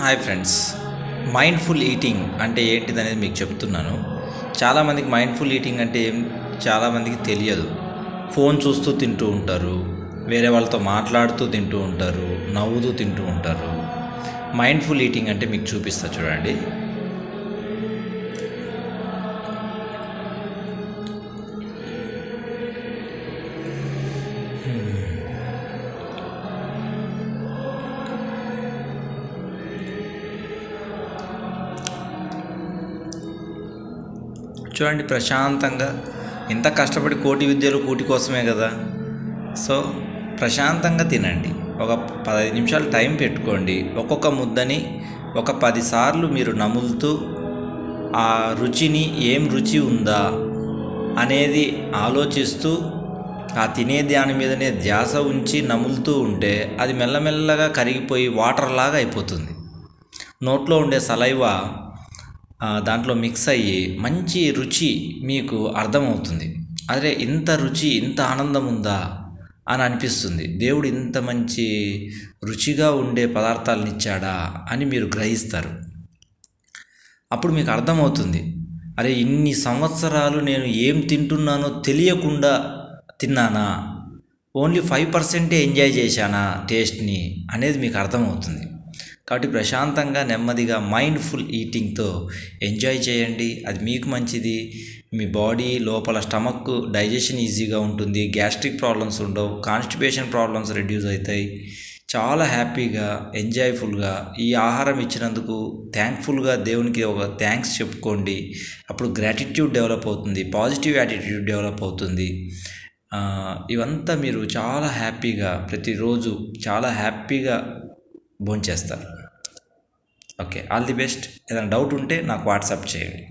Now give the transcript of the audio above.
Hi friends, mindful eating అంటే ఏంటిదనేది మీకు చెప్తున్నాను. చాలామందికి మైండ్ఫుల్ ఈటింగ్ అంటే చాలామందికి తెలియదు. ఫోన్ చూస్తూ తింటూ ఉంటారు, వేరే వాళ్ళతో మాట్లాడుతూ తింటూ ఉంటారు, నవ్వుతూ తింటూ ఉంటారు. మైండ్ఫుల్ ఈటింగ్ అంటే మీకు చూపిస్తా చూడండి. చూడండి, ప్రశాంతంగా ఇంత కష్టపడి కోటి విద్యలు కూటి కోసమే కదా. సో ప్రశాంతంగా తినండి. ఒక 15 నిమిషాలు టైం పెట్టుకోండి. ఒక్కొక్క ముద్దని ఒక 10 సార్లు మీరు నములుతూ ఆ రుచిని ఏం రుచి ఉందా అనేది ఆలోచిస్తూ ఆ తినే దాని మీదనే ధ్యాస ఉంచి నములుతూ ఉంటే అది మెల్లమెల్లగా కరిగిపోయి వాటర్ లాగా అయిపోతుంది. నోట్లో ఉండే సలైవా దాంట్లో మిక్స్ అయ్యి మంచి రుచి మీకు అర్థమవుతుంది. అదే ఇంత రుచి, ఇంత ఆనందం ఉందా అని అనిపిస్తుంది. దేవుడు ఇంత మంచి రుచిగా ఉండే పదార్థాలను ఇచ్చాడా అని మీరు గ్రహిస్తారు. అప్పుడు మీకు అర్థమవుతుంది, అరే ఇన్ని సంవత్సరాలు నేను ఏం తింటున్నానో తెలియకుండా తిన్నానా, ఓన్లీ 5% ఎంజాయ్ చేశానా టేస్ట్ని అనేది మీకు అర్థమవుతుంది. కాబట్టి ప్రశాంతంగా నెమ్మదిగా మైండ్ఫుల్ ఈటింగ్తో ఎంజాయ్ చేయండి. అది మీకు మంచిది. మీ బాడీ లోపల స్టమక్ డైజెషన్ ఈజీగా ఉంటుంది, గ్యాస్ట్రిక్ ప్రాబ్లమ్స్ ఉండవు, కాన్స్టిపేషన్ ప్రాబ్లమ్స్ రెడ్యూస్ అవుతాయి. చాలా హ్యాపీగా ఎంజాయ్ఫుల్గా ఈ ఆహారం ఇచ్చినందుకు థ్యాంక్ఫుల్గా దేవునికి ఒక థ్యాంక్స్ చెప్పుకోండి. అప్పుడు గ్రాటిట్యూడ్ డెవలప్ అవుతుంది, పాజిటివ్ యాటిట్యూడ్ డెవలప్ అవుతుంది. ఇవంతా మీరు చాలా హ్యాపీగా ప్రతిరోజు చాలా హ్యాపీగా భోంచేస్తారు. Okay, all the best. ఏదైనా డౌట్ ఉంటే నాకు వాట్సాప్ చేయండి.